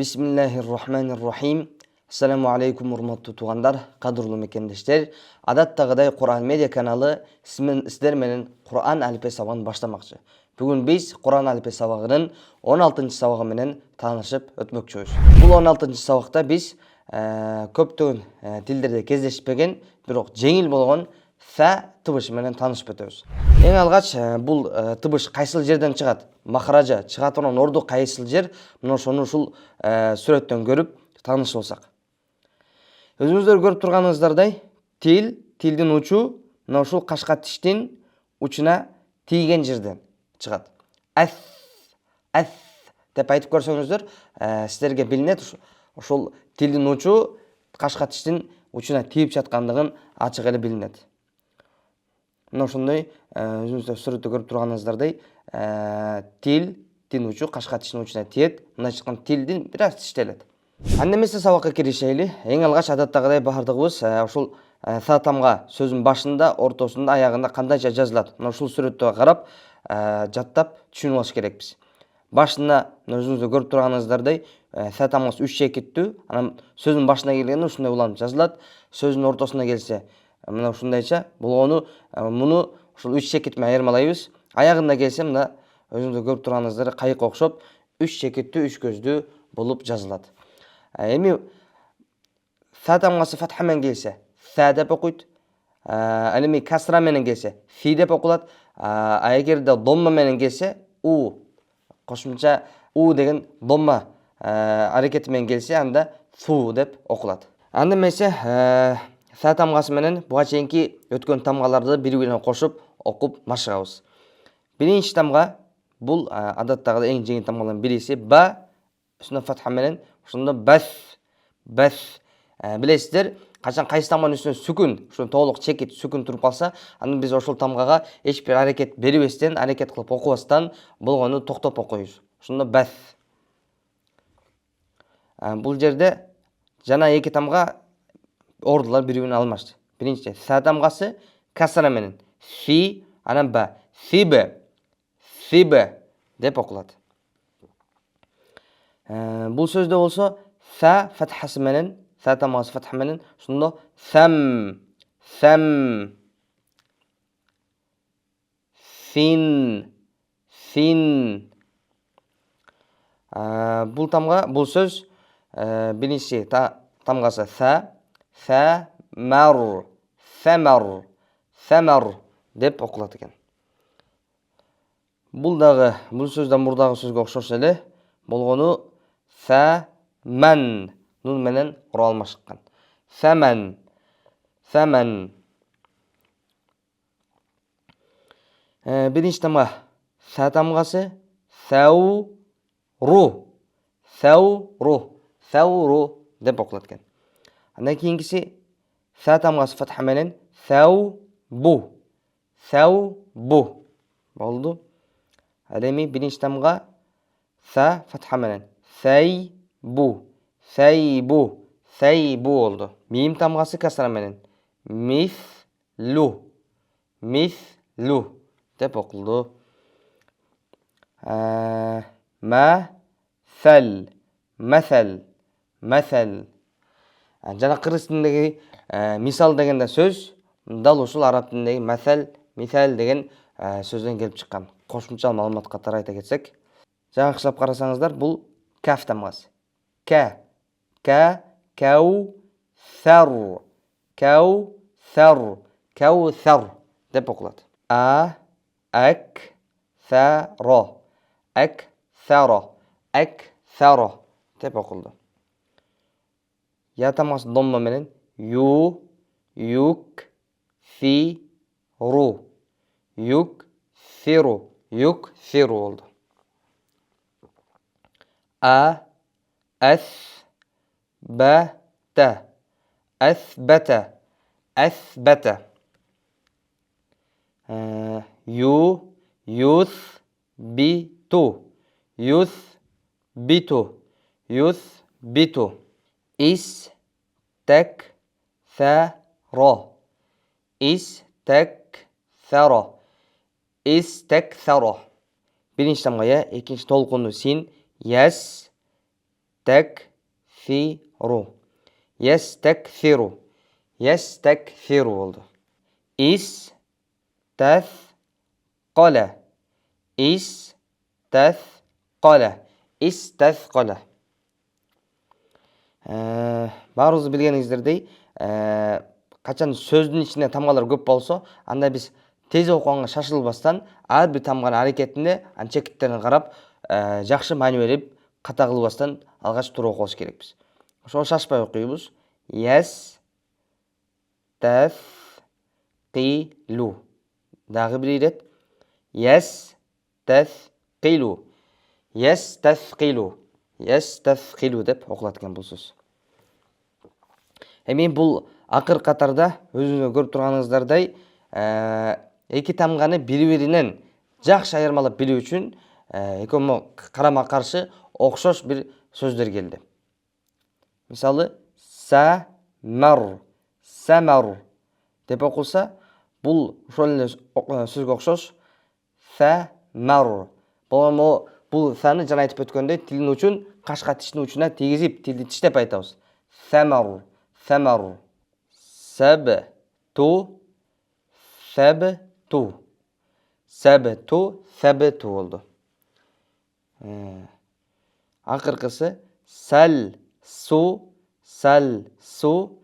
Bismillahirrahmanirrahim. Assalamu alaikum урматтуу туугандар, кадырлуу мекендештер. Адаттагыдай Кур'ан медиа каналы сиздер менен Кур'ан алифбе сабагын баштамакчы. Бүгүн биз Кур'ан алифбе сабагынын 16 сабагы менен таанышып өтмөкчүбүз. Бул 16 сабакта биз көптөгөн тилдерде кездешпеген, бирок жеңил болгон фа тыбышы менен таанышып өтөбүз. Эң алгач бул тыбыш кайсыл жерден чыгат? Махража чыга турган орду кайсыл жер? Мына ошону ушул сүрөттөн көрүп таанышып алсак. Өзүңүздөр көрүп турганыңыздардай, тилдин учу мына ушул кашка тиштин учуна тийген жерден чыгат. Ас деп айтып көрсөңүздөр, сиздерге билинет ушул тилдин учу кашка тиштин учуна тийип жаткандыгын ачык эле билинет. Мына ошондой өзүңүздөр сүрөттө көрүп турганыңыздардай, тилдин учу кашка тиштин учуна тиет. Мына чыккан тилдин бир аз тиштелет. Анда эмесе сабакка киришели. Эң алгач адаттагыдай баардыгыбыз ушул сатамга сөзүн башында, ортосунда, аягында кандайча жазылат. Мына ушул сүрөттө карап, жаттап түшүнүп алыш керекпиз. Башында өзүңүздөр көрүп турганыңыздардай, сатамгасы 3 чекиттүү, анан сөзүн башына келгенде ушундай уланып жазылат. Сөзүн ортосуна келсе, мына ушундайча болгону муну ушул 3 чекит менен айырмалайбыз. Аягында келсе, мына өзүңүздөр көрүп турганыңыздар кайыкка окшоп 3 чекиттүү, 3 көздүү болуп жазылат. Эми сатамгасы фатха менен келсе, са деп окуйт. Ал эми касра менен келсе, фи деп окулат. А эгерде домма менен келсе, у кошумча у деген домма аракети менен келсе, анда фу деп окулат. Анда эмесе са тамгасы менен буга чейинки өткөн тамгаларды бири-бирине кошуп окуп машыгабыз. Биринчи тамга бул адаттагы эң жеңил тамгалардын бириси ба, үстүнө фатха менен, ошондо бас. Билесиздер, качан кайсы тамганын үстүнө сүкүн, ошо толук чекит сүкүн туруп калса, андан биз ошол тамгага эч бир аракет бербестен, аракет кылып окубастан болгону токтоп окуйбуз. Ошондо бас. Бул жерде жана эки тамга ордулар бири-бирине алмашты. Биринчи са тамгасы касра менен фи, анан ба. Фибе деп окулат. Бул сөздө болсо са фатхасы менен, са тамгасы фатха менен, ошондо сам. Фин. Бул тамга, бул сөз биринчи тамгасы са, мар деп окулат экен. Бул сөздө мурдагы сөзгө окшош эле болгону са ман нун менен куралмашкан. Саман. Биринчи тамга са тамгасы сауру деп окулат экен. Андан кийинкиси са тамгасы фатха менен саубу болду. Ал эми биринчи тамга са фатха менен сайбу болду. Мим тамгасы касра менен мислу деп окулду. Масал. Жана кыргыз тилиндеги мисал деген да сөз дал ушул араб тилиндеги мисал деген сөздөн келип чыккан. Кошумча маалымат катары айта кетсек, жакшылап карасаңыздар, бул каф тамгасы. Каусар деп окулат. Аксаро деп окулду. Я тамгасы домма менен юксиру болду. Асбата. Юсбиту. Истаксаро. Биринчи тамга я, экинчи толкунду син, Yestekfiru. Yestekfiru. Yestekfiru oldu. İstethqale. İstethqale. İstethqale. Баарыбыз билгениңиздердей, качан сөздүн ичинде тамгалар көп болсо, анда биз тез окуганга шашылбастан ар бир тамганын аракетине, чекиттерине карап, жакшы маани берип, ката кылбастан алгач туура окубуш керекпиз. Ошого шашпай окуйбуз. Yestethqilu. Дагы бир ирет. Yestethqilu. Yestethqilu. Yestethqilu деп окулат экен бул сөз. Эми бул акыр катарда өзүңүздөр көрүп турганыңыздардай, эки тамганы бири-биринен жакшы айырмалап билүү үчүн экөө карама каршы окшош бир сөздөр келди. Мисалы, самар, самар деп окулса, бул ошол эле сөзгө окшош самар. Бул саны жана айтып өткөндөй тилдин учун кашка тиштин учуна тийгизип, тилди тиштеп айтабыз. Самар, самар. Сабту, сабту. Сабту, сабту болду. Акыркысы сал, су, сал, су,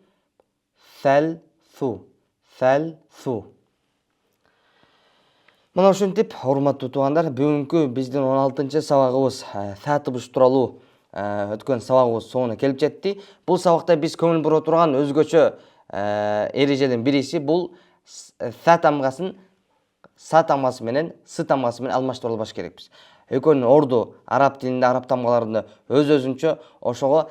сал, су, сал, су. Мына ушинтип, урматтуу туугандар, бүгүнкү биздин 16-чы сабагыбыз са табыш тууралуу өткөн сабагыбыз соңуна келип жетти. Бул сабакта биз көңүл бура турган өзгөчө эрежелердин бириси бул са тамгасын са тамгасы менен с тамгасы менен алмаштырып албаш керекпиз. Экөөнүн орду араб тилинде араб тамгаларында өз-өзүнчө, ошого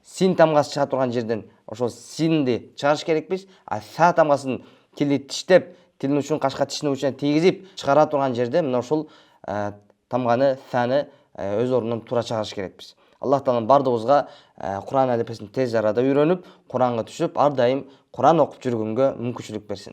син тамгасы чыга турган жерден ошол синди чыгарыш керекпиз. Са тамгасын тилди тиштеп, тилдин учун кашка тиштин учуна тийгизип чыгара турган жерде мына ушул тамганы саны өз ордунан туура чыгарыш керекпиз. Аллах таалам бардыгыбызга Кур'ан алифбесин тез арада үйрөнүп, Кур'анга түшүп, ар дайым Кур'ан окуп жүргөнгө мүмкүнчүлүк берсин.